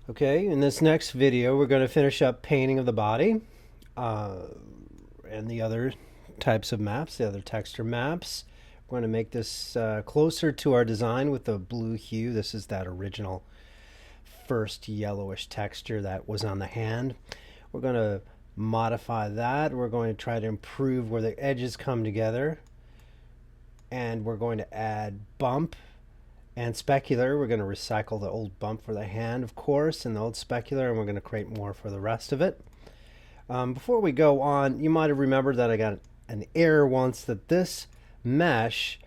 Okay, in this next video, we're going to finish up painting of the body uh, and the other types of maps, the other texture maps. We're going to make this closer to our design with the blue hue. This is that original first yellowish texture that was on the hand. We're going to modify that. We're going to try to improve where the edges come together. And we're going to add bump and specular. We're going to recycle the old bump for the hand, of course, and the old specular, and we're going to create more for the rest of it. Before we go on, you might have remembered that I got an error once that this mesh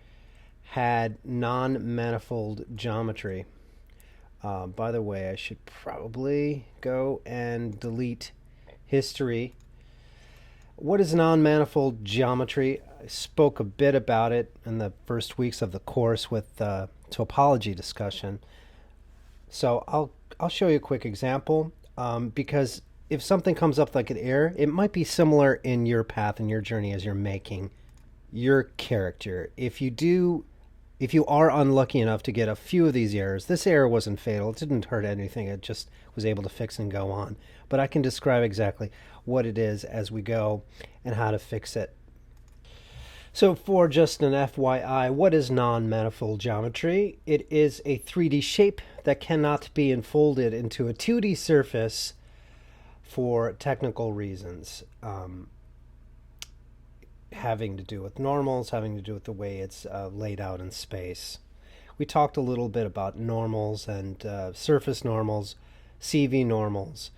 had non-manifold geometry. By the way, I should probably go and delete history. What is non-manifold geometry? I spoke a bit about it in the first weeks of the course with topology discussion. So I'll show you a quick example because if something comes up like an error, it might be similar in your path and your journey as you're making your character. If you are unlucky enough to get a few of these errors, this error wasn't fatal. It didn't hurt anything. It just was able to fix and go on. But I can describe exactly what it is as we go and how to fix it. So for just an FYI, what is non-manifold geometry? It is a 3D shape that cannot be enfolded into a 2D surface for technical reasons. Having to do with normals, having to do with the way it's laid out in space. We talked a little bit about normals and surface normals, CV normals.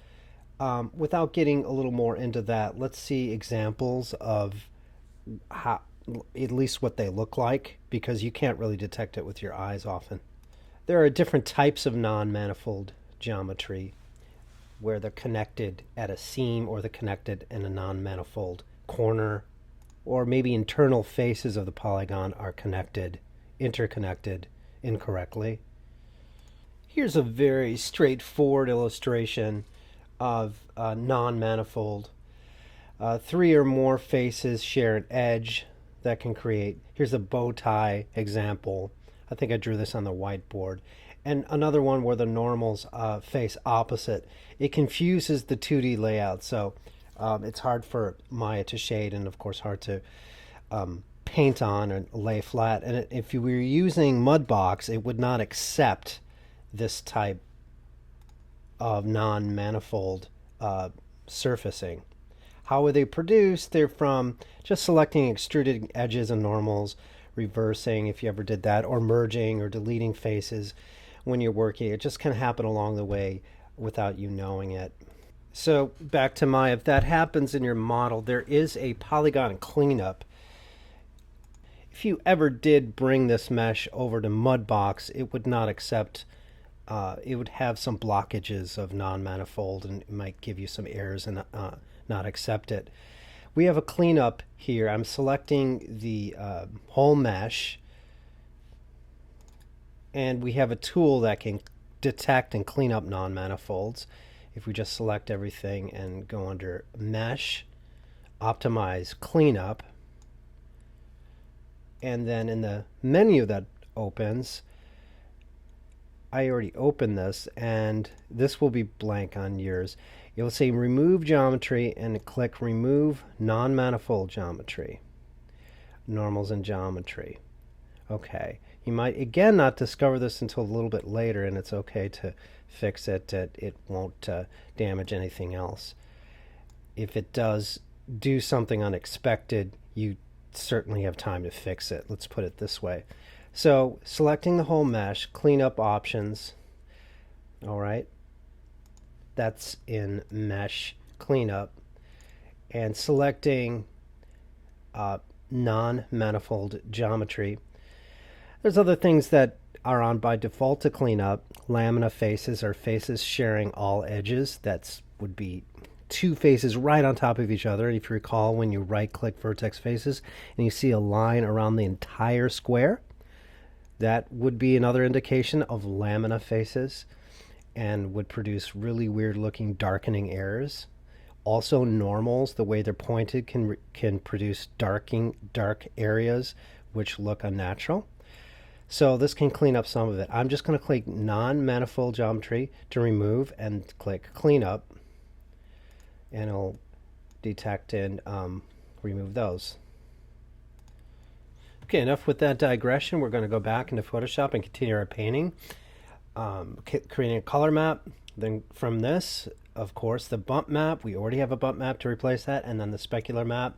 Without getting a little more into that, let's see examples of how, at least what they look like, because you can't really detect it with your eyes often. There are different types of non-manifold geometry where they're connected at a seam or they're connected in a non-manifold corner, or maybe internal faces of the polygon are interconnected incorrectly. Here's a very straightforward illustration of non-manifold. Three or more faces share an edge that can create. Here's a bow tie example. I think I drew this on the whiteboard. And another one where the normals face opposite. It confuses the 2D layout, so it's hard for Maya to shade and, of course, hard to paint on and lay flat. And if you were using Mudbox, it would not accept this type of non-manifold surfacing. How are they produced? They're from just selecting extruded edges and normals, reversing if you ever did that, or merging or deleting faces when you're working. It just can happen along the way without you knowing it. So back to Maya, if that happens in your model, there is a polygon cleanup. If you ever did bring this mesh over to Mudbox, it would not accept, it would have some blockages of non-manifold and it might give you some errors and not accept it. We have a cleanup here. I'm selecting the whole mesh, and we have a tool that can detect and clean up non-manifolds. If we just select everything and go under Mesh, Optimize Cleanup, and then in the menu that opens, I already opened this, and this will be blank on yours. You'll say Remove Geometry and click Remove Non-Manifold Geometry. Normals and Geometry. Okay. You might, again, not discover this until a little bit later, and it's okay to fix it. It won't damage anything else. If it does do something unexpected, you certainly have time to fix it. Let's put it this way. So selecting the whole mesh, cleanup options. All right. That's in Mesh Cleanup. And selecting non-manifold geometry. There's other things that are on by default to clean up. Lamina faces are faces sharing all edges. That would be two faces right on top of each other. And if you recall, when you right-click vertex faces and you see a line around the entire square, that would be another indication of lamina faces and would produce really weird-looking darkening errors. Also, normals, the way they're pointed, can produce dark areas which look unnatural. So this can clean up some of it. I'm just going to click non-manifold geometry to remove and click clean up, and it'll detect and remove those. Okay, enough with that digression. We're going to go back into Photoshop and continue our painting, creating a color map. Then from this, of course, the bump map. We already have a bump map to replace that, and then the specular map,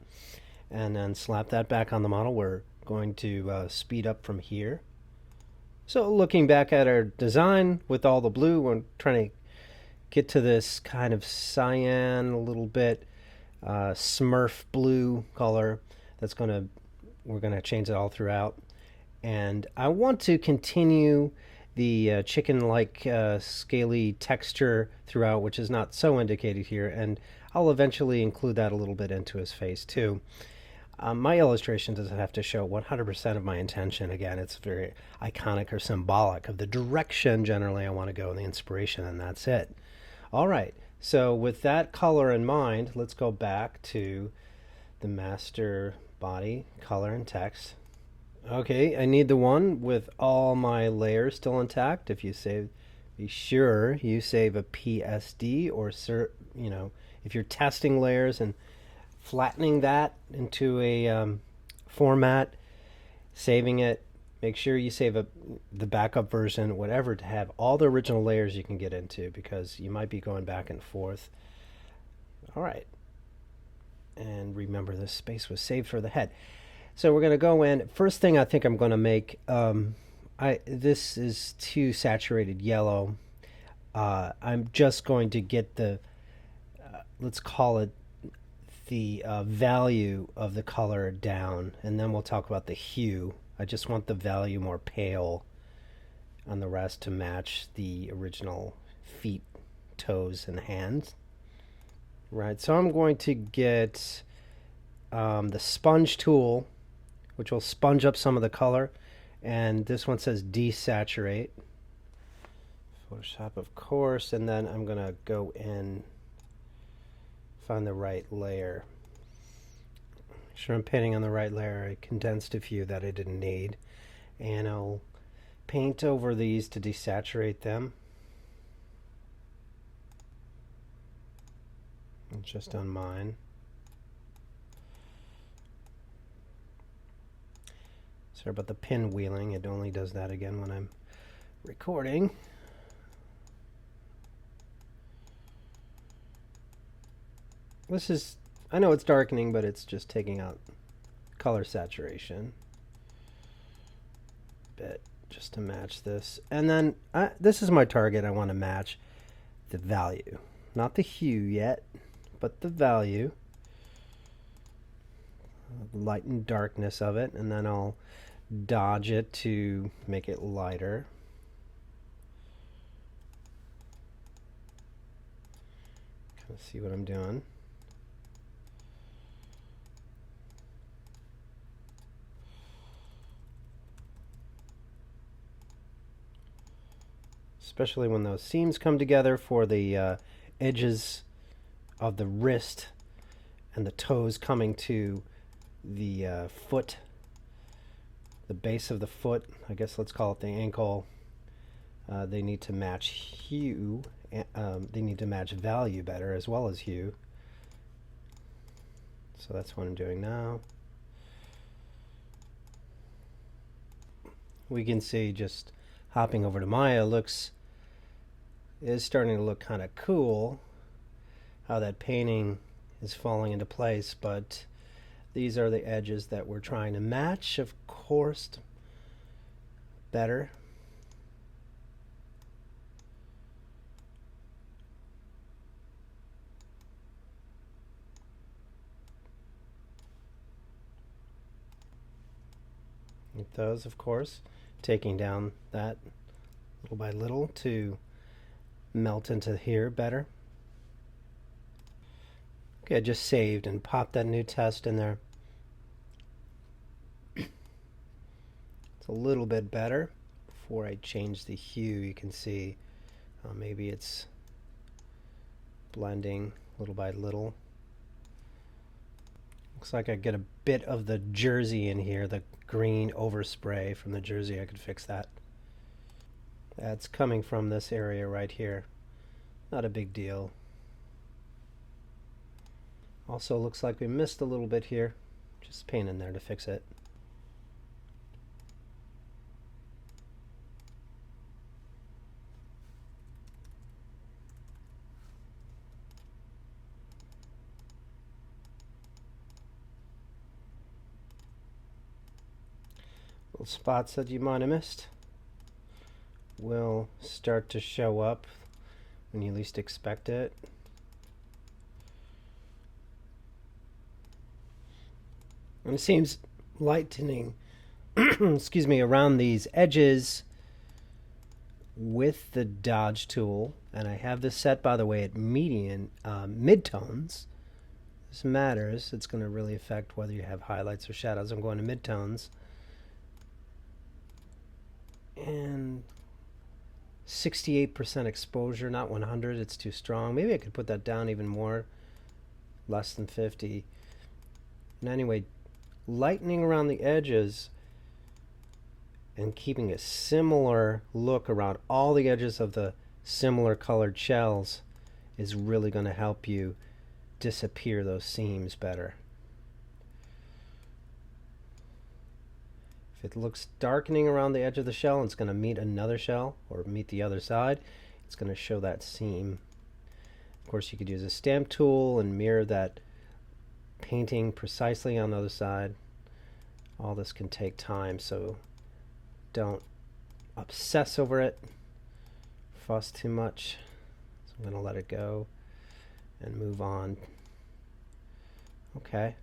and then slap that back on the model. We're going to speed up from here. So looking back at our design with all the blue, we're trying to get to this kind of cyan, a little bit Smurf blue color. We're gonna change it all throughout. And I want to continue the chicken-like scaly texture throughout, which is not so indicated here. And I'll eventually include that a little bit into his face too. My illustration doesn't have to show 100% of my intention. Again, it's very iconic or symbolic of the direction generally I want to go and the inspiration, and that's it. All right, so with that color in mind, let's go back to the master body, color, and text. Okay, I need the one with all my layers still intact. If you save, be sure you save a PSD or, if you're testing layers and flattening that into a format, saving it, make sure you save the backup version, whatever, to have all the original layers you can get into, because you might be going back and forth. All right. And remember, this space was saved for the head. So we're going to go in. First thing I think I'm going to make, this is too saturated yellow. I'm just going to get the, let's call it the value of the color down, and then we'll talk about the hue. I just want the value more pale on the rest to match the original feet, toes, and hands. Right, so I'm going to get the sponge tool, which will sponge up some of the color, and this one says desaturate. Photoshop, of course, and then I'm going to go in, find the right layer. Make sure I'm painting on the right layer. I condensed a few that I didn't need, and I'll paint over these to desaturate them. Just on mine. Sorry about the pinwheeling. It only does that again when I'm recording. This is, I know it's darkening, but it's just taking out color saturation a bit just to match this. And then this is my target. I want to match the value, not the hue yet, but the value, light and darkness of it, and then I'll dodge it to make it lighter. Kind of see what I'm doing. Especially when those seams come together for the edges of the wrist and the toes coming to the foot, the base of the foot, I guess let's call it the ankle. They need to match hue, they need to match value better as well as hue. So that's what I'm doing now. We can see, just hopping over to Maya, is starting to look kind of cool, how that painting is falling into place, but these are the edges that we're trying to match, of course, better. With those, of course, taking down that little by little to melt into here better. Okay, I just saved and popped that new test in there. It's a little bit better. Before I change the hue, you can see maybe it's blending little by little. Looks like I get a bit of the jersey in here, the green overspray from the jersey. I could fix that. That's coming from this area right here. Not a big deal. Also looks like we missed a little bit here. Just paint in there to fix it. Little spots that you might have missed will start to show up when you least expect it. And it seems lightening excuse me, around these edges with the dodge tool, and I have this set, by the way, at median midtones. This matters. It's going to really affect whether you have highlights or shadows. I'm going to midtones. And 68% exposure, not 100. It's too strong. Maybe I could put that down even more, less than 50. And anyway, lightening around the edges and keeping a similar look around all the edges of the similar colored shells is really going to help you disappear those seams better. If it looks darkening around the edge of the shell and it's going to meet another shell or meet the other side, it's going to show that seam. Of course, you could use a stamp tool and mirror that painting precisely on the other side. All this can take time, so don't obsess over it, fuss too much. So I'm going to let it go and move on. Okay.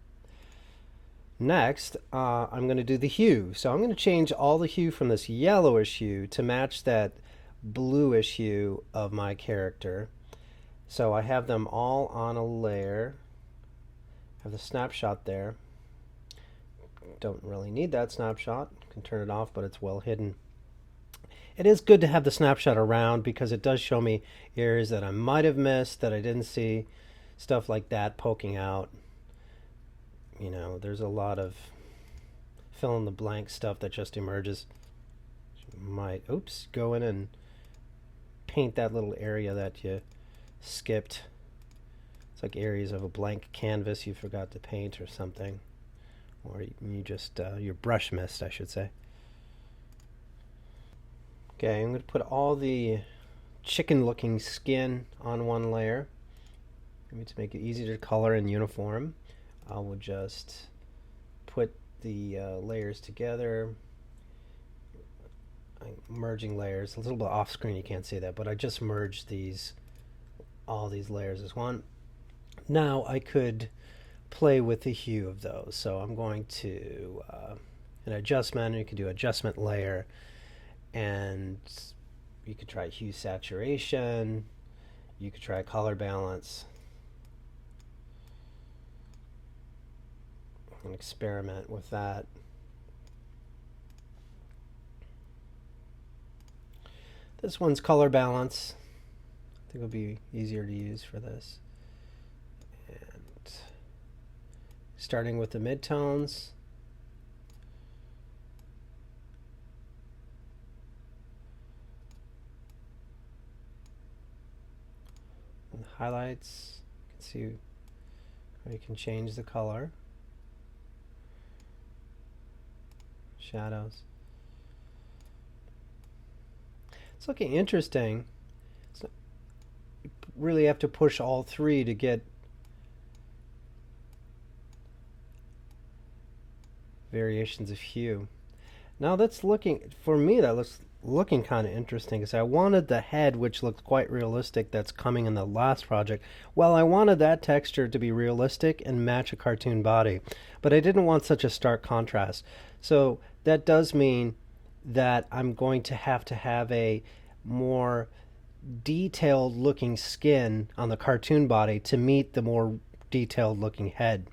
Next, I'm going to do the hue. So I'm going to change all the hue from this yellowish hue to match that bluish hue of my character. So I have them all on a layer. I have the snapshot there. Don't really need that snapshot. Can turn it off, but it's well hidden. It is good to have the snapshot around because it does show me areas that I might have missed, that I didn't see, stuff like that poking out. You know, there's a lot of fill in the blank stuff that just emerges. You might, go in and paint that little area that you skipped. It's like areas of a blank canvas you forgot to paint or something. Or you just, your brush missed, I should say. Okay, I'm going to put all the chicken looking skin on one layer. Maybe to make it easier to color and uniform. I will just put the layers together. I'm merging layers. A little bit off screen, you can't see that, but I just merged all these layers as one. Now I could play with the hue of those. So I'm going to an adjustment. You can do adjustment layer, and you could try hue saturation. You could try color balance. And experiment with that. This one's color balance. I think it'll be easier to use for this. And starting with the midtones. And the highlights. You can see how you can change the color. Shadows. It's looking interesting. So you really have to push all three to get variations of hue. Now that's looking, for me that looks looking kind of interesting because I wanted the head, which looked quite realistic, that's coming in the last project. Well, I wanted that texture to be realistic and match a cartoon body, but I didn't want such a stark contrast. So that does mean that I'm going to have a more detailed looking skin on the cartoon body to meet the more detailed looking head.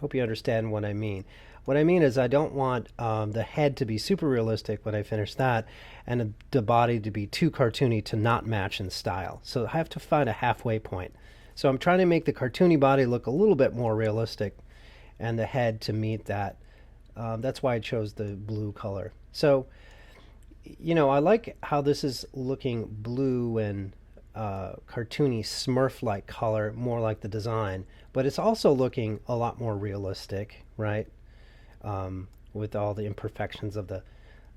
Hope you understand what I mean. What I mean is I don't want the head to be super realistic when I finish that, and the body to be too cartoony to not match in style. So I have to find a halfway point. So I'm trying to make the cartoony body look a little bit more realistic, and the head to meet that. That's why I chose the blue color. So, I like how this is looking blue and cartoony Smurf-like color, more like the design, but it's also looking a lot more realistic, right? With all the imperfections of the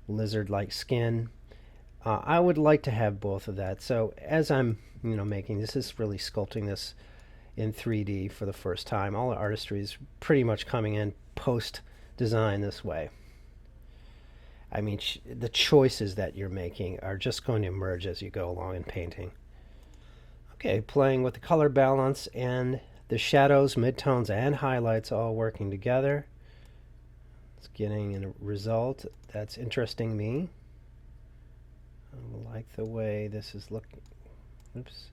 lizard-like skin. I would like to have both of that. So as I'm, making this, is really sculpting this in 3D for the first time. All the artistry is pretty much coming in post design this way. I mean, the choices that you're making are just going to emerge as you go along in painting. Okay, playing with the color balance and the shadows, midtones, and highlights all working together. It's getting a result that's interesting me. I like the way this is looking. Oops.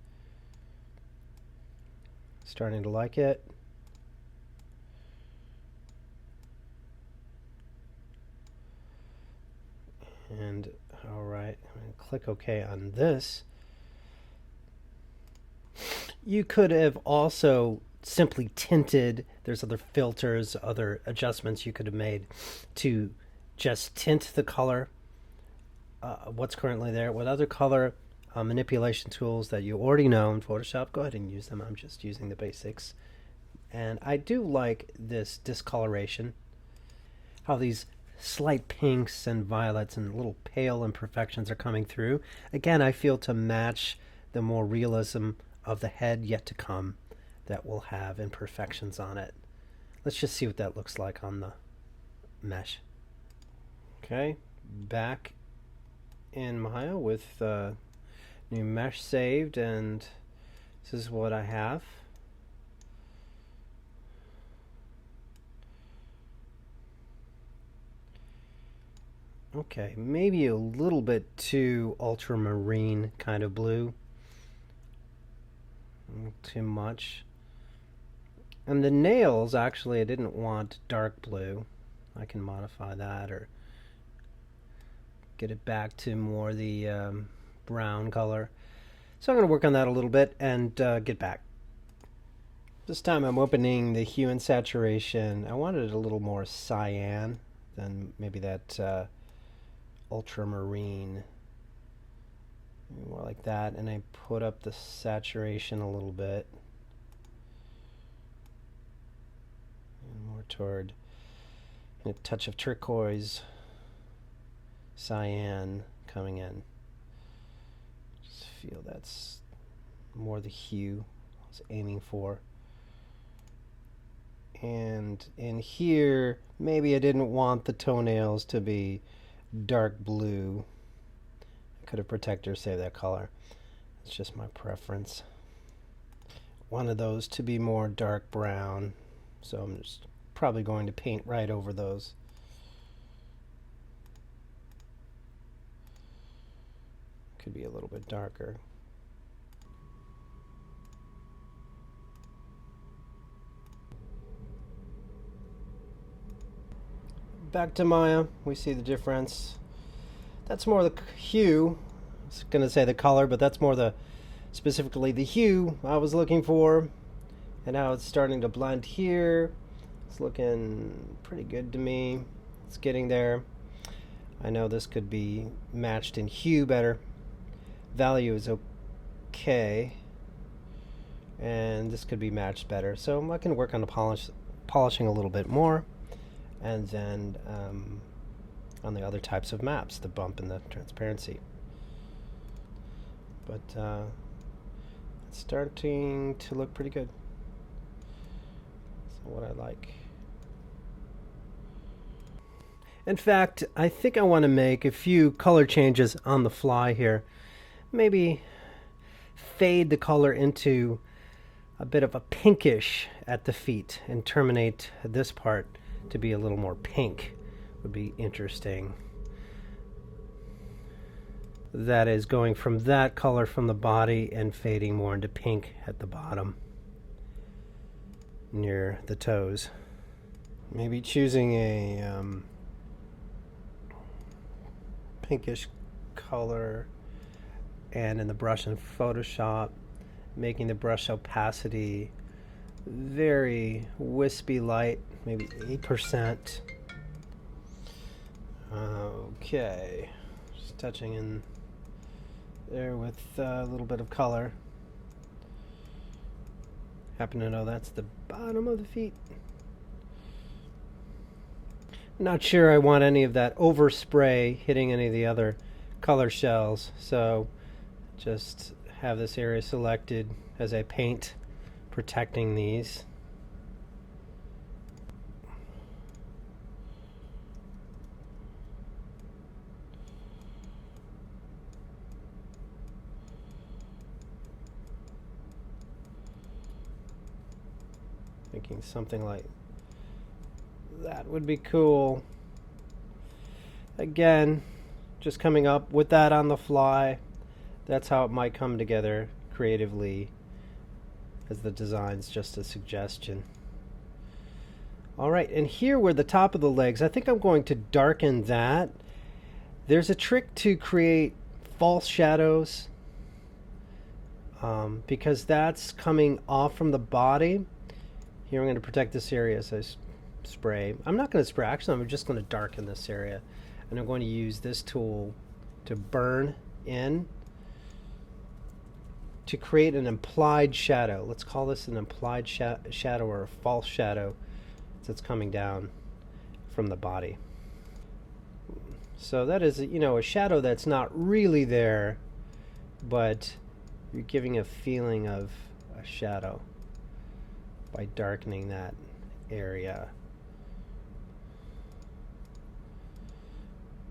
Starting to like it. And all right, I'm going to click OK on this. You could have also simply tinted. There's other filters, other adjustments you could have made to just tint the color, what's currently there, with other color manipulation tools that you already know in Photoshop. Go ahead and use them. I'm just using the basics. And I do like this discoloration, how these slight pinks and violets and little pale imperfections are coming through. Again, I feel to match the more realism of the head yet to come that will have imperfections on it. Let's just see what that looks like on the mesh. Okay, back in Maya with new mesh saved, and this is what I have. Okay, maybe a little bit too ultramarine kind of blue. Too much. And the nails, actually, I didn't want dark blue. I can modify that or get it back to more the brown color. So I'm going to work on that a little bit and get back. This time I'm opening the hue and saturation. I wanted it a little more cyan than maybe that ultramarine. More like that, and I put up the saturation a little bit. And more toward a touch of turquoise, cyan coming in. Just feel that's more the hue I was aiming for. And in here, maybe I didn't want the toenails to be dark blue. I could have protected or saved that color. It's just my preference. Wanted those to be more dark brown, so I'm just probably going to paint right over those. Could be a little bit darker. Back to Maya, we see the difference. That's more the hue. I was going to say the color, but that's more specifically the hue I was looking for. And now it's starting to blend here. It's looking pretty good to me. It's getting there. I know this could be matched in hue better. Value is okay. And this could be matched better. So I can work on the polishing a little bit more. And then on the other types of maps, the bump and the transparency. But it's starting to look pretty good. So what I like. In fact, I think I want to make a few color changes on the fly here. Maybe fade the color into a bit of a pinkish at the feet and terminate this part to be a little more pink. Would be interesting. That is going from that color from the body and fading more into pink at the bottom near the toes. Maybe choosing a pinkish color, and in the brush in Photoshop making the brush opacity very wispy light, maybe 8%. Okay, just touching in there with a little bit of color. Happen to know that's the bottom of the feet. Not sure I want any of that overspray hitting any of the other color shells, so just have this area selected as I paint, protecting these. Thinking something like that would be cool. Again, just coming up with that on the fly. That's how it might come together creatively, as the design's just a suggestion. All right, and here where the top of the legs, I think I'm going to darken that. There's a trick to create false shadows because that's coming off from the body. Here I'm going to protect this area as I spray. I'm not going to spray, actually I'm just going to darken this area. And I'm going to use this tool to burn in to create an implied shadow. Let's call this an implied shadow or a false shadow that's coming down from the body. So that is, a shadow that's not really there, but you're giving a feeling of a shadow by darkening that area.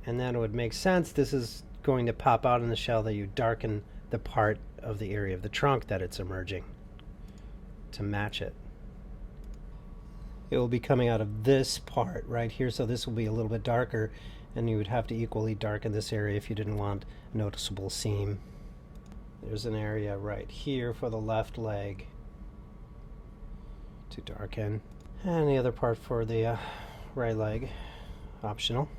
And then it would make sense, this is going to pop out in the shell, that you darken the part of the area of the trunk that it's emerging to match it. It will be coming out of this part right here, so this will be a little bit darker, and you would have to equally darken this area if you didn't want a noticeable seam. There's an area right here for the left leg to darken, and the other part for the right leg, optional.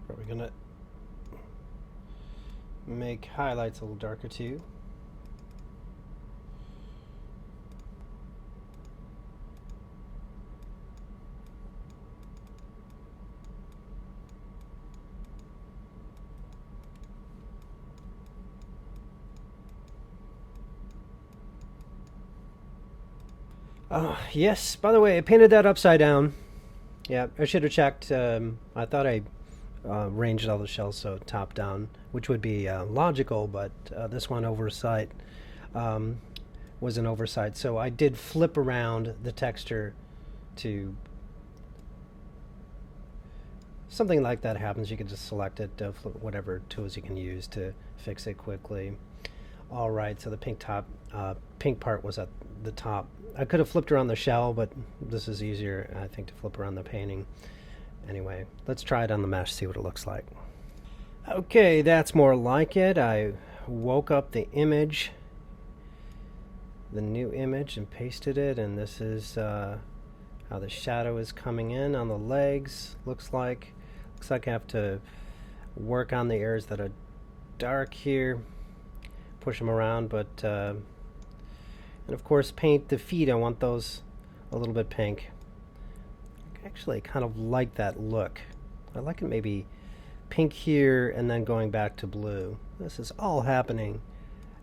Probably gonna make highlights a little darker too. Yes, by the way, I painted that upside down. Yeah, I should have checked. I thought I arranged all the shells so top down, which would be logical, but this one oversight was an oversight. So I did flip around the texture to something like that happens. You can just select it, flip whatever tools you can use to fix it quickly. All right, so the pink part was at the top. I could have flipped around the shell, but this is easier, I think, to flip around the painting. Anyway, let's try it on the mesh, see what it looks like. Okay, that's more like it. I woke up the image, the new image, and pasted it, and this is how the shadow is coming in on the legs. Looks like I have to work on the areas that are dark here, push them around, but and of course paint the feet. I want those a little bit pink. Actually, I kind of like that look. I like it maybe pink here and then going back to blue. This is all happening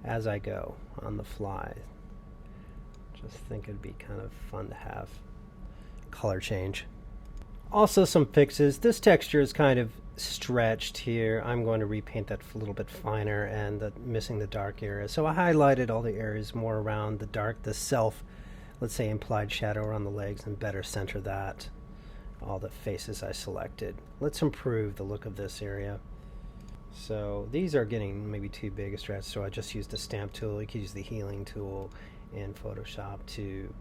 as I go on the fly. Just think it'd be kind of fun to have color change. Also some fixes. This texture is kind of stretched here. I'm going to repaint that a little bit finer and missing the dark area. So I highlighted all the areas more around the dark, the self, let's say implied shadow around the legs, and better center that. All the faces I selected. Let's improve the look of this area. So these are getting maybe too big a stretch, so I just used the stamp tool. You could use the healing tool in Photoshop to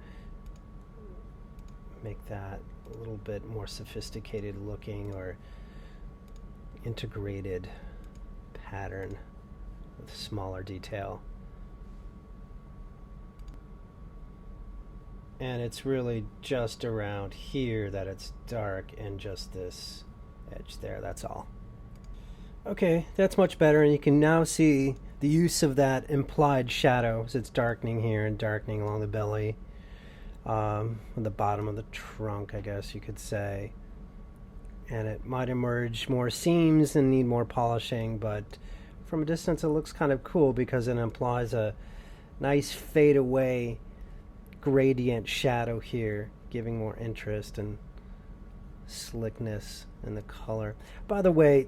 make that a little bit more sophisticated looking or integrated pattern with smaller detail. And it's really just around here that it's dark and just this edge there, that's all. Okay, that's much better, and you can now see the use of that implied shadow as it's darkening here and darkening along the belly, on the bottom of the trunk, I guess you could say. And it might emerge more seams and need more polishing, but from a distance it looks kind of cool because it implies a nice fade away gradient shadow here, giving more interest and slickness in the color. By the way,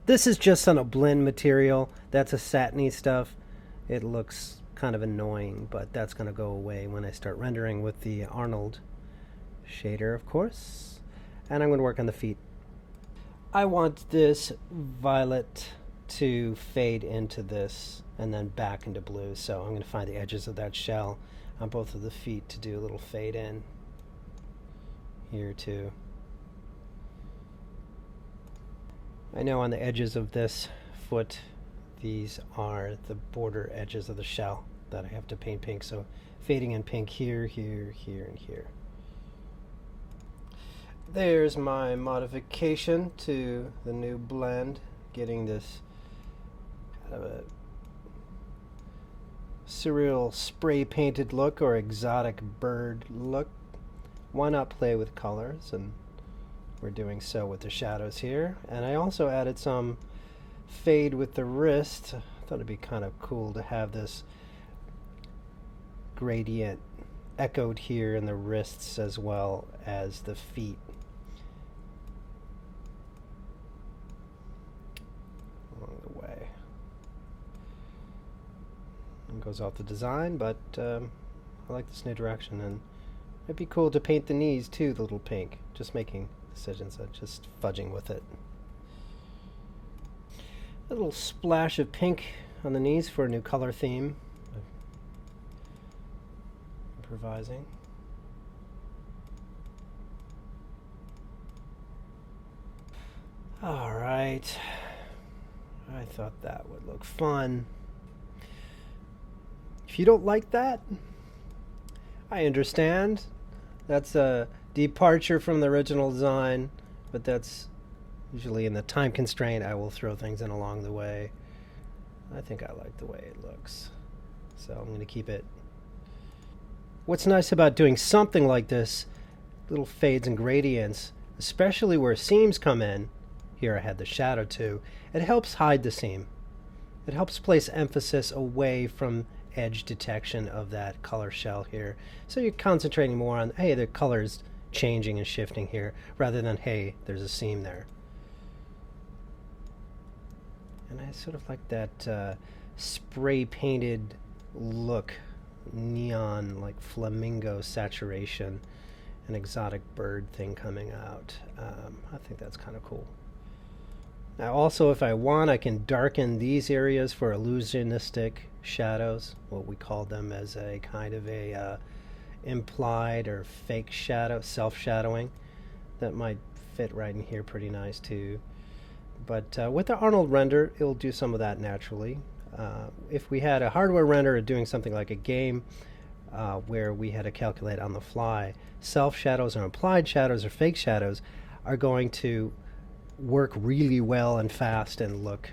this is just on a blend material. That's a satiny stuff. It looks kind of annoying, but that's going to go away when I start rendering with the Arnold shader, of course. And I'm going to work on the feet. I want this violet to fade into this and then back into blue, so I'm going to find the edges of that shell on both of the feet to do a little fade in here too. I know on the edges of this foot, these are the border edges of the shell that I have to paint pink, so fading in pink here, here, here, and here. There's my modification to the new blend, getting this kind of a surreal spray painted look or exotic bird look. Why not play with colors? And we're doing so with the shadows here. And I also added some fade with the wrist. I thought it'd be kind of cool to have this gradient echoed here in the wrists as well as the feet. Along the way. It goes off the design, but I like this new direction, and it'd be cool to paint the knees too, the little pink. Just making decisions, just fudging with it. A little splash of pink on the knees for a new color theme. Improvising. All right. I thought that would look fun. If you don't like that, I understand. That's a departure from the original design, but that's usually in the time constraint. I will throw things in along the way. I think I like the way it looks, so I'm going to keep it. What's nice about doing something like this, little fades and gradients, especially where seams come in, here I had the shadow too, it helps hide the seam. It helps place emphasis away from edge detection of that color shell here. So you're concentrating more on, hey, the color's changing and shifting here, rather than, hey, there's a seam there. And I sort of like that spray painted look, neon, like flamingo saturation, an exotic bird thing coming out. I think that's kind of cool. Now also, if I want, I can darken these areas for illusionistic shadows, what we call them as a kind of a implied or fake shadow, self-shadowing. That might fit right in here pretty nice too. But with the Arnold render, it'll do some of that naturally. If we had a hardware render doing something like a game where we had to calculate on the fly, self-shadows or implied shadows or fake shadows are going to work really well and fast and look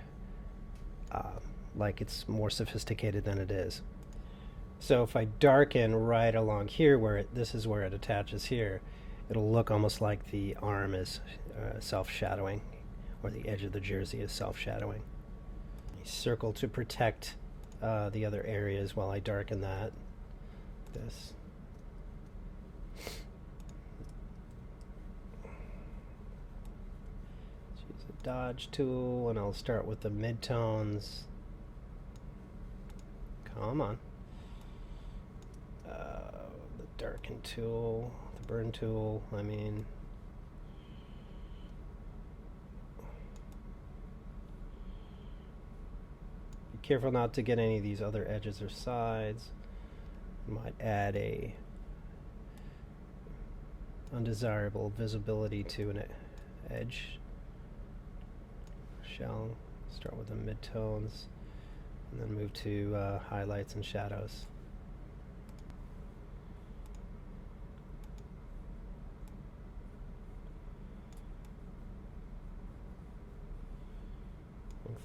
like it's more sophisticated than it is. So if I darken right along here where this is where it attaches here, it'll look almost like the arm is self-shadowing, or the edge of the jersey is self-shadowing. Circle to protect the other areas while I darken that. This. Let's use a dodge tool, and I'll start with the midtones. Come on. The darken tool, the burn tool, I mean. Be careful not to get any of these other edges or sides. Might add a undesirable visibility to an edge shell. Start with the midtones and then move to highlights and shadows.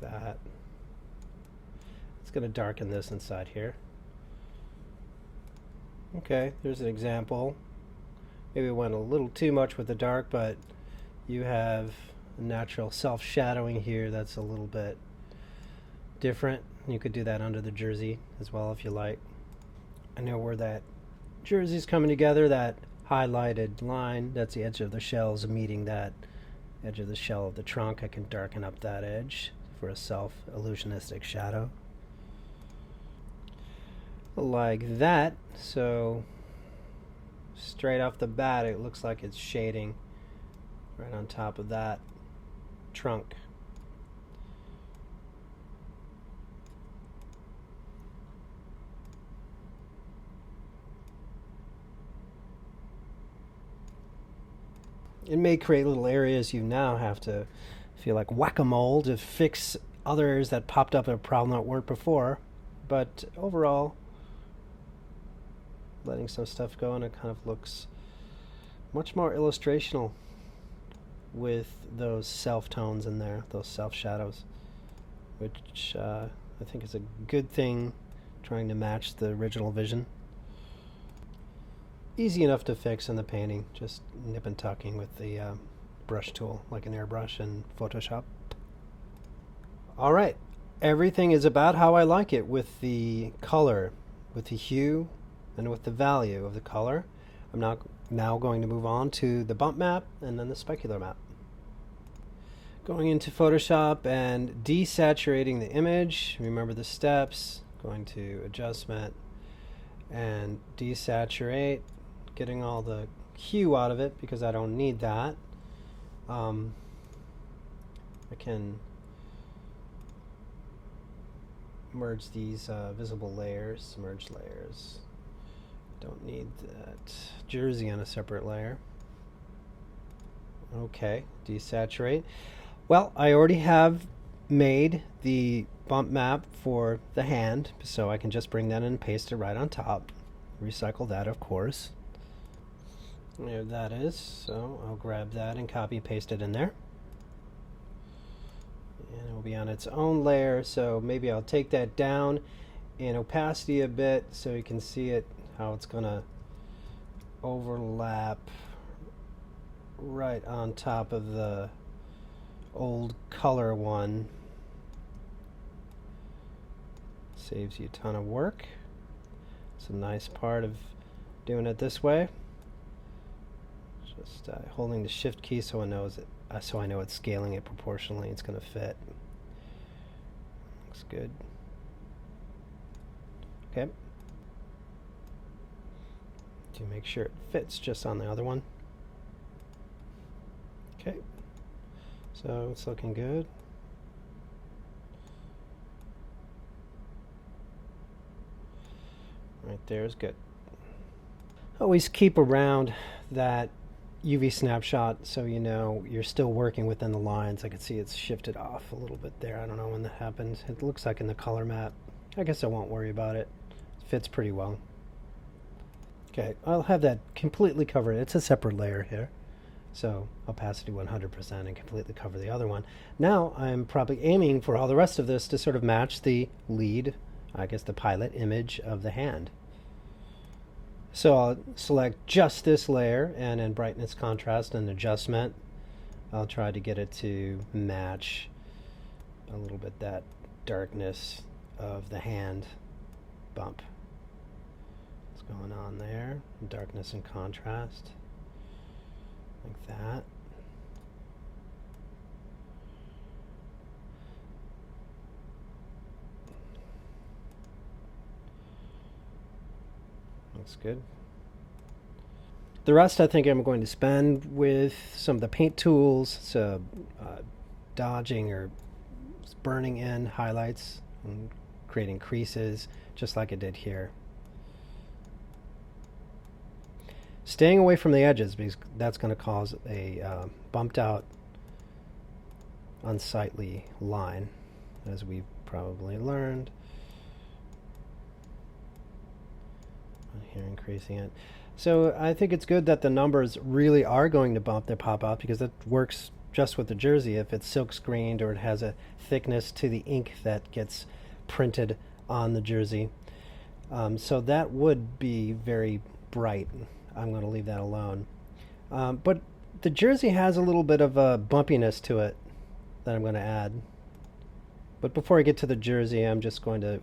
like that. It's going to darken this inside here. Okay, there's an example. Maybe went a little too much with the dark, but you have a natural self-shadowing here that's a little bit different. You could do that under the jersey as well if you like. I know where that jersey's coming together, that highlighted line, that's the edge of the shells meeting that edge of the shell of the trunk. I can darken up that edge for a self-illusionistic shadow. Like that. So straight off the bat it looks like it's shading right on top of that trunk. It may create little areas you now have to feel like whack-a-mole to fix others that popped up in a problem that weren't before, but overall letting some stuff go and it kind of looks much more illustrational with those self-tones in there, those self-shadows, which I think is a good thing, trying to match the original vision. Easy enough to fix in the painting, just nip and tucking with the brush tool, like an airbrush in Photoshop. All right, everything is about how I like it with the color, with the hue, and with the value of the color. I'm now going to move on to the bump map and then the specular map. Going into Photoshop and desaturating the image. Remember the steps. Going to adjustment and desaturate, getting all the hue out of it because I don't need that. I can merge these visible layers, merge layers. Don't need that jersey on a separate layer. Okay, desaturate. Well, I already have made the bump map for the hand, so I can just bring that in and paste it right on top. Recycle that, of course. There that is, so I'll grab that and copy and paste it in there. And it will be on its own layer, so maybe I'll take that down in opacity a bit so you can see it, how it's going to overlap right on top of the old color one. Saves you a ton of work. It's a nice part of doing it this way. Just holding the shift key so I know it's scaling it proportionally. It's going to fit. Looks good. Okay. To make sure it fits just on the other one. Okay. So it's looking good. Right there is good. Always keep around that UV snapshot so you know you're still working within the lines. I can see it's shifted off a little bit there. I don't know when that happens. It looks like in the color map. I guess I won't worry about it. It fits pretty well. Okay, I'll have that completely covered. It's a separate layer here. So opacity 100% and completely cover the other one. Now I'm probably aiming for all the rest of this to sort of match the lead, I guess the pilot image of the hand. So I'll select just this layer, and in brightness, contrast, and adjustment, I'll try to get it to match a little bit that darkness of the hand bump. What's going on there? Darkness and contrast. Like that. Looks good. The rest I think I'm going to spend with some of the paint tools, so dodging or burning in highlights and creating creases just like I did here. Staying away from the edges because that's going to cause a bumped out, unsightly line, as we've probably learned. Here increasing it. So I think it's good that the numbers really are going to bump their pop out because it works just with the jersey if it's silk screened or it has a thickness to the ink that gets printed on the jersey. So that would be very bright. I'm going to leave that alone. But the jersey has a little bit of a bumpiness to it that I'm going to add. But before I get to the jersey, I'm just going to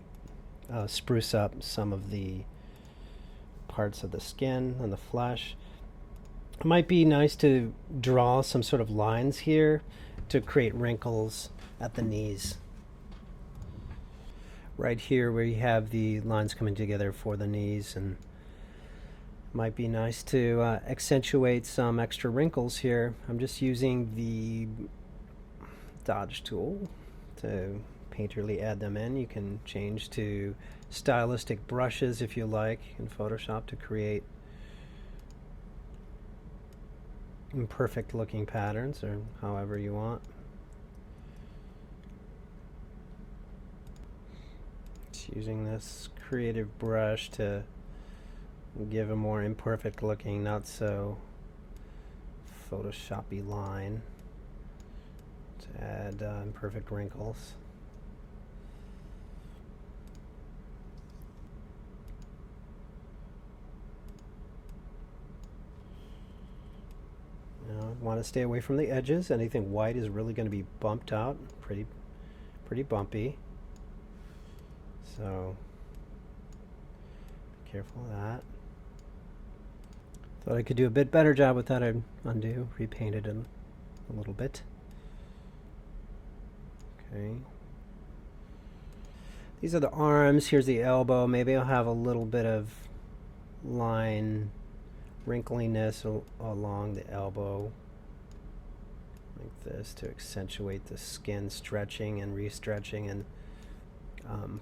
spruce up some of the parts of the skin and the flesh. It might be nice to draw some sort of lines here to create wrinkles at the knees. Right here where you have the lines coming together for the knees, and might be nice to accentuate some extra wrinkles here. I'm just using the dodge tool to painterly add them in. You can change to stylistic brushes if you like in Photoshop to create imperfect looking patterns, or however you want. Just using this creative brush to give a more imperfect looking, not so Photoshop-y line to add imperfect wrinkles. Want to stay away from the edges. Anything white is really going to be bumped out, pretty bumpy. So be careful of that. Thought I could do a bit better job with that. I'd undo, repainted them a little bit. Okay. These are the arms. Here's the elbow. Maybe I'll have a little bit of line wrinkliness along the elbow, like this, to accentuate the skin stretching and restretching and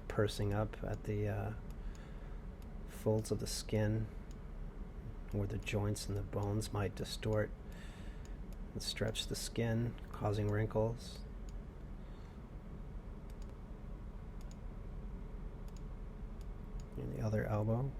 pursing up at the folds of the skin, where the joints and the bones might distort and stretch the skin, causing wrinkles. And the other elbow.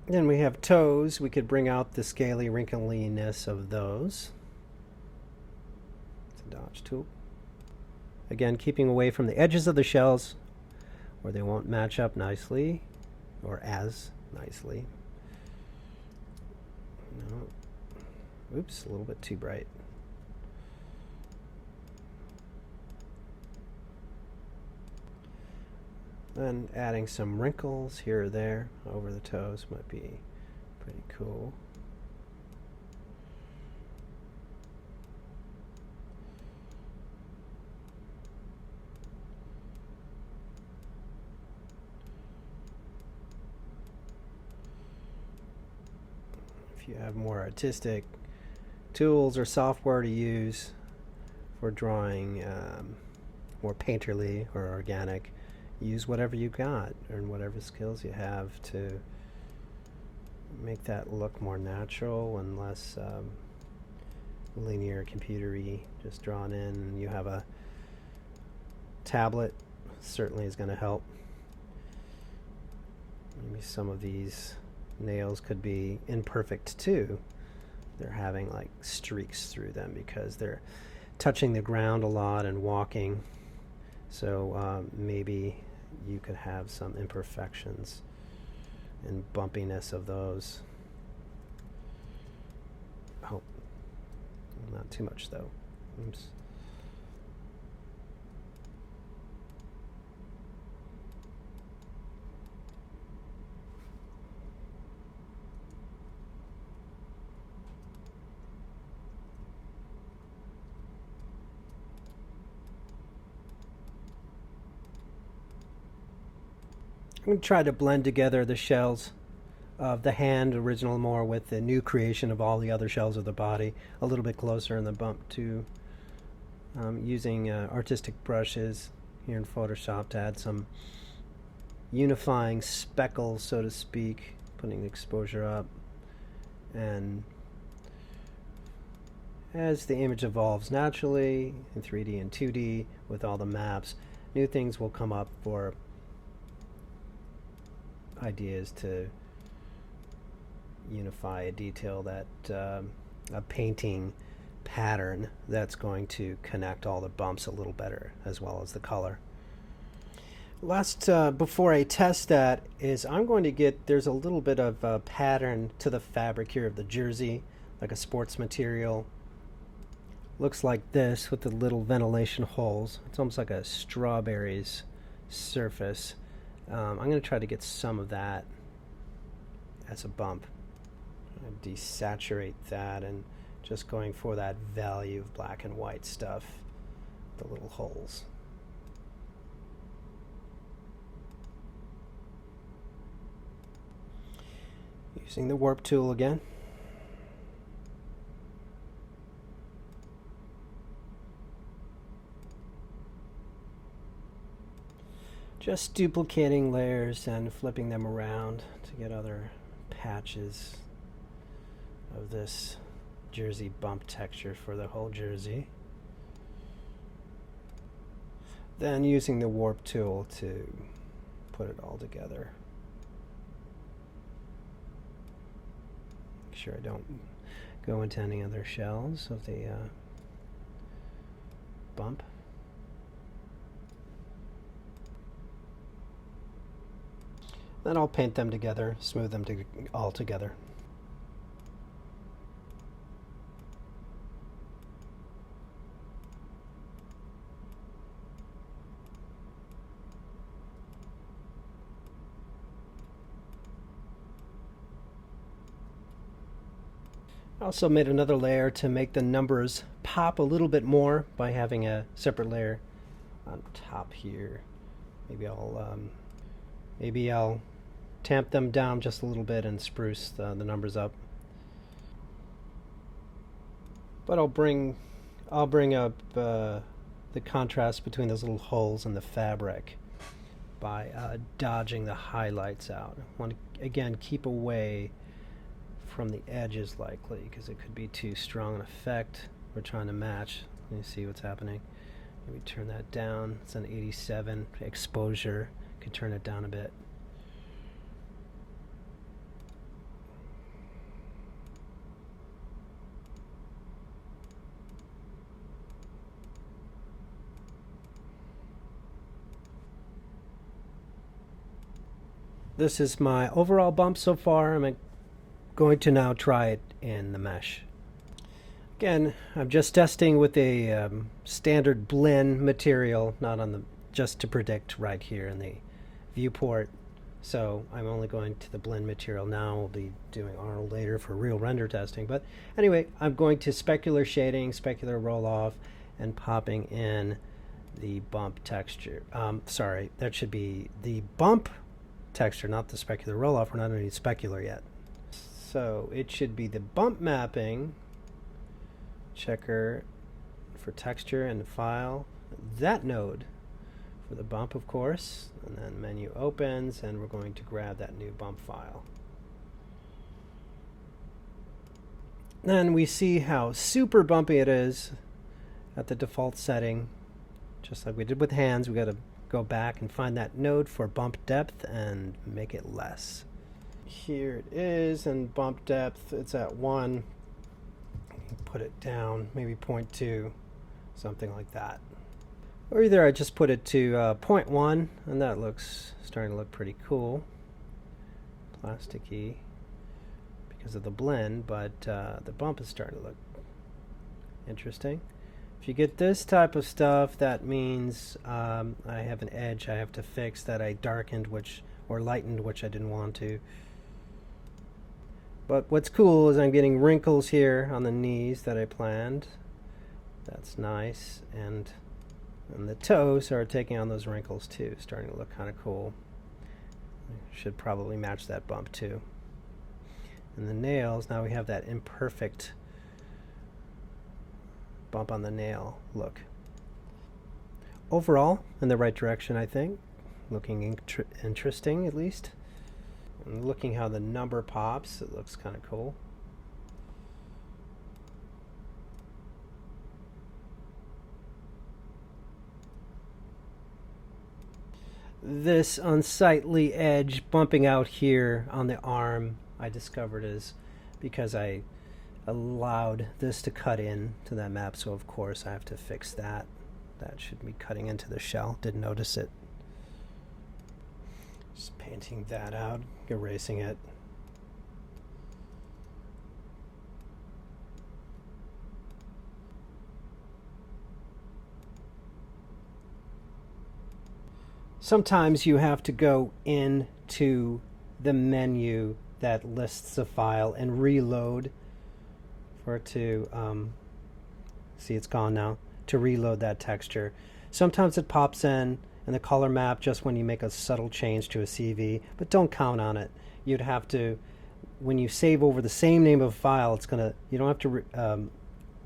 Then we have toes. We could bring out the scaly wrinkliness of those. It's a dodge tool. Again, keeping away from the edges of the shells where they won't match up nicely or as nicely. No. Oops, a little bit too bright. And adding some wrinkles here or there over the toes might be pretty cool. If you have more artistic tools or software to use for drawing more painterly or organic, use whatever you got and whatever skills you have to make that look more natural and less linear, computery, just drawn in. You have a tablet, certainly is going to help. Maybe some of these nails could be imperfect too. They're having like streaks through them because they're touching the ground a lot and walking. So maybe you could have some imperfections and bumpiness of those. Oh, not too much though. Oops. I'm going to try to blend together the shells of the hand, original more, with the new creation of all the other shells of the body a little bit closer in the bump too. Using artistic brushes here in Photoshop to add some unifying speckles, so to speak, putting the exposure up. And as the image evolves naturally in 3D and 2D with all the maps, new things will come up for ideas to unify a detail that a painting pattern that's going to connect all the bumps a little better, as well as the color. Last, before I test that, is I'm going to get, there's a little bit of a pattern to the fabric here of the jersey, like a sports material. Looks like this with the little ventilation holes. It's almost like a strawberries surface. I'm going to try to get some of that as a bump. I'm going to desaturate that and just going for that value of black and white stuff, the little holes. Using the warp tool again. Just duplicating layers and flipping them around to get other patches of this jersey bump texture for the whole jersey. Then using the warp tool to put it all together. Make sure I don't go into any other shells of the bump. Then I'll paint them together, smooth them all together. I also made another layer to make the numbers pop a little bit more by having a separate layer on top here. Maybe I'll tamp them down just a little bit and spruce the numbers up. But I'll bring up the contrast between those little holes in the fabric by dodging the highlights out. I want to again keep away from the edges likely because it could be too strong an effect. We're trying to match. Let me see what's happening. Maybe turn that down. It's an 87 exposure. Could turn it down a bit. This is my overall bump so far. I'm going to now try it in the mesh. Again, I'm just testing with a standard blend material, not on the, just to predict right here in the viewport. So I'm only going to the blend material now. We'll be doing Arnold later for real render testing. But anyway, I'm going to specular shading, specular roll off, and popping in the bump texture. Sorry, that should be the bump texture, not the specular roll off. We're not doing specular yet. So it should be the bump mapping checker for texture and file, that node for the bump, of course, and then menu opens, and we're going to grab that new bump file. Then we see how super bumpy it is at the default setting. Just like we did with hands, we got to go back and find that node for bump depth and make it less. Here it is, and bump depth, it's at 1. Put it down, maybe 0.2, something like that. Or either I just put it to 0.1, and that looks starting to look pretty cool. Plasticky because of the blend, but the bump is starting to look interesting. If you get this type of stuff, that means I have an edge I have to fix that I darkened, or lightened, which I didn't want to. But what's cool is I'm getting wrinkles here on the knees that I planned. That's nice. And the toes are taking on those wrinkles too, starting to look kind of cool. Should probably match that bump too. And the nails, now we have that imperfect bump on the nail look. Overall, in the right direction, I think. Looking interesting, at least. And looking how the number pops, it looks kind of cool. This unsightly edge bumping out here on the arm, I discovered, is because I allowed this to cut in to that map, so of course I have to fix that. That should be cutting into the shell. Didn't notice it. Just painting that out, erasing it. Sometimes you have to go into the menu that lists the file and reload for it to, see, it's gone now, to reload that texture. Sometimes it pops in the color map just when you make a subtle change to a CV, but don't count on it. You'd have to, when you save over the same name of a file, it's gonna, you don't have to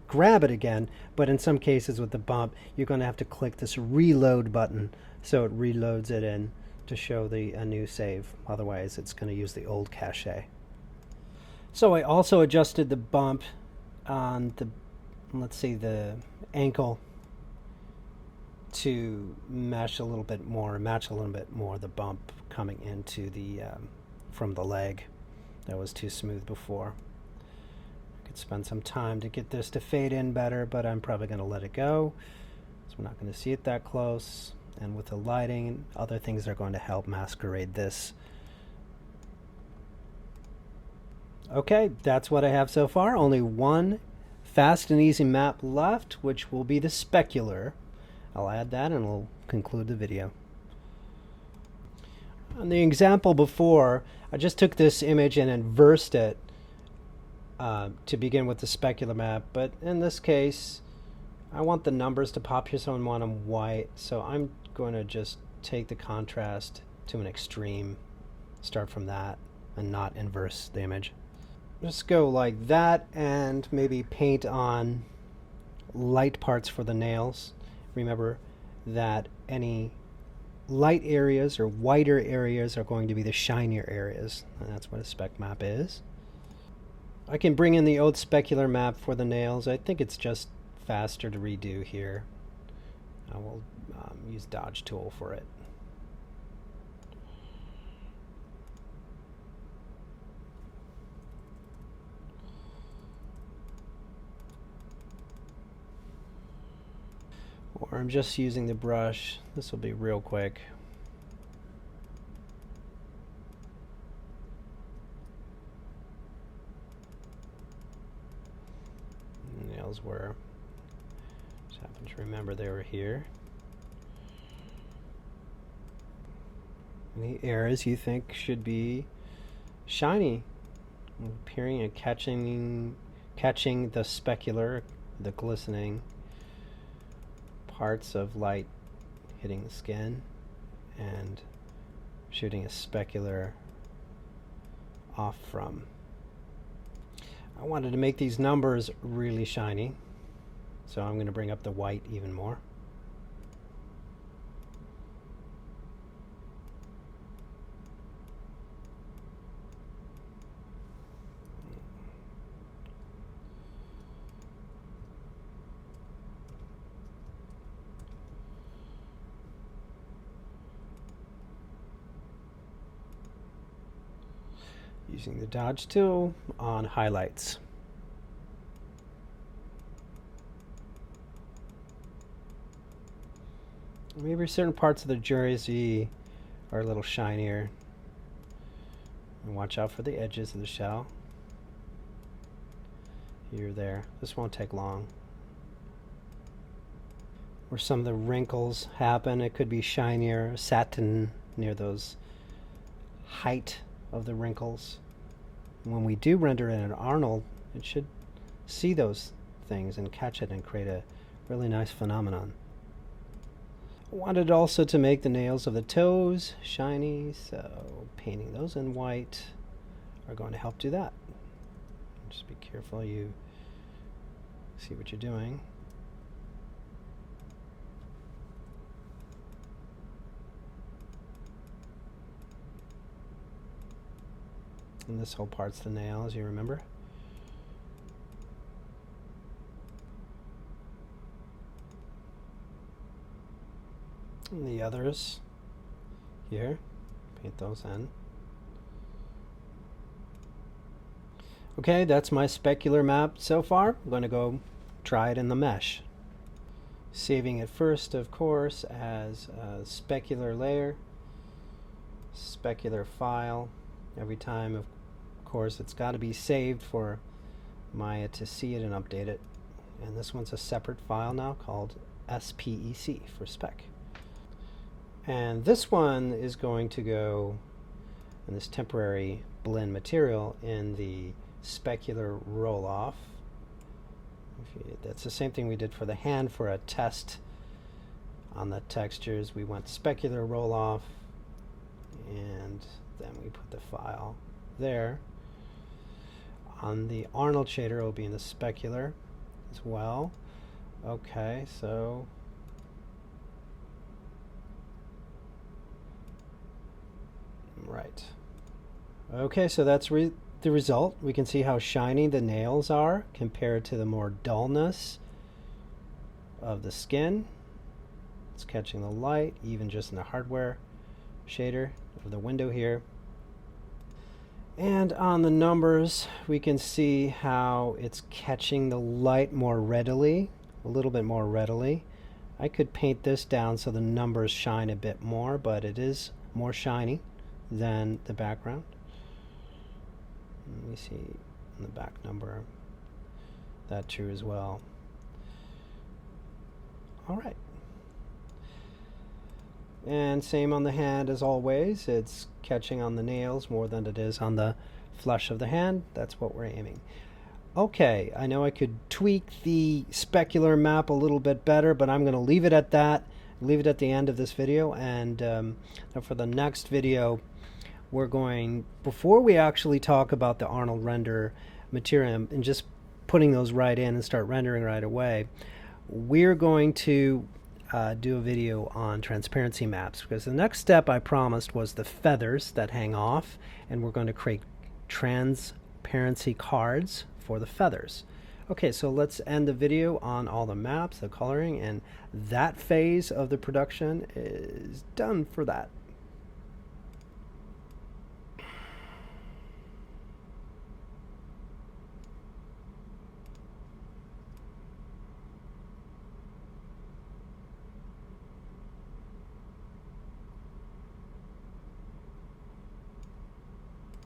grab it again, but in some cases with the bump, you're going to have to click this reload button so it reloads it in to show a new save. Otherwise, it's going to use the old cache. So I also adjusted the bump on the, let's see, the ankle to match a little bit more the bump coming into the from the leg. That was too smooth before. Could spend some time to get this to fade in better, but I'm probably going to let it go, so we're not going to see it that close. And with the lighting, other things are going to help masquerade this. Okay, that's what I have so far. Only one fast and easy map left, which will be the specular. I'll add that and we'll conclude the video. On the example before, I just took this image and inversed it to begin with the specular map, but in this case I want the numbers to pop here, so I want them white, so I'm going to just take the contrast to an extreme, start from that, and not inverse the image. Just go like that and maybe paint on light parts for the nails. Remember that any light areas or whiter areas are going to be the shinier areas, and that's what a spec map is. I can bring in the old specular map for the nails. I think it's just faster to redo here. I will use Dodge tool for it. Or I'm just using the brush. This will be real quick. Nails were, just happen to remember they were here. And the areas you think should be shiny, appearing and catching the specular, the glistening parts of light hitting the skin and shooting a specular off from. I wanted to make these numbers really shiny, so I'm going to bring up the white even more. Using the Dodge tool on highlights. Maybe certain parts of the jersey are a little shinier. And watch out for the edges of the shell. Here, there. This won't take long. Where some of the wrinkles happen, it could be shinier, satin near those height of the wrinkles. When we do render it in Arnold, it should see those things and catch it and create a really nice phenomenon. I wanted also to make the nails of the toes shiny, so painting those in white are going to help do that. Just be careful you see what you're doing. And this whole part's the nail, as you remember. And the others, here. Paint those in. Okay, that's my specular map so far. I'm going to go try it in the mesh. Saving it first, of course, as a specular layer, specular file. Every time, of course, it's got to be saved for Maya to see it and update it. And this one's a separate file now called SPEC for spec. And this one is going to go in this temporary blend material in the specular roll-off. That's the same thing we did for the hand for a test on the textures. We went specular roll-off, and then we put the file there. On the Arnold shader, it will be in the specular as well. Okay, so right. Okay, so that's the result. We can see how shiny the nails are compared to the more dullness of the skin. It's catching the light, even just in the hardware shader of the window here. And on the numbers, we can see how it's catching the light more readily, a little bit more readily. I could paint this down so the numbers shine a bit more, but it is more shiny than the background. Let me see in the back number, that true as well. All right. And same on the hand as always. It's catching on the nails more than it is on the flesh of the hand. That's what we're aiming. Okay, I know I could tweak the specular map a little bit better, but I'm going to leave it at that. Leave it at the end of this video. And now for the next video, we're going, before we actually talk about the Arnold render material and just putting those right in and start rendering right away, we're going to do a video on transparency maps, because the next step I promised was the feathers that hang off, and we're going to create transparency cards for the feathers. Okay, so let's end the video on all the maps, the coloring, and that phase of the production is done for that.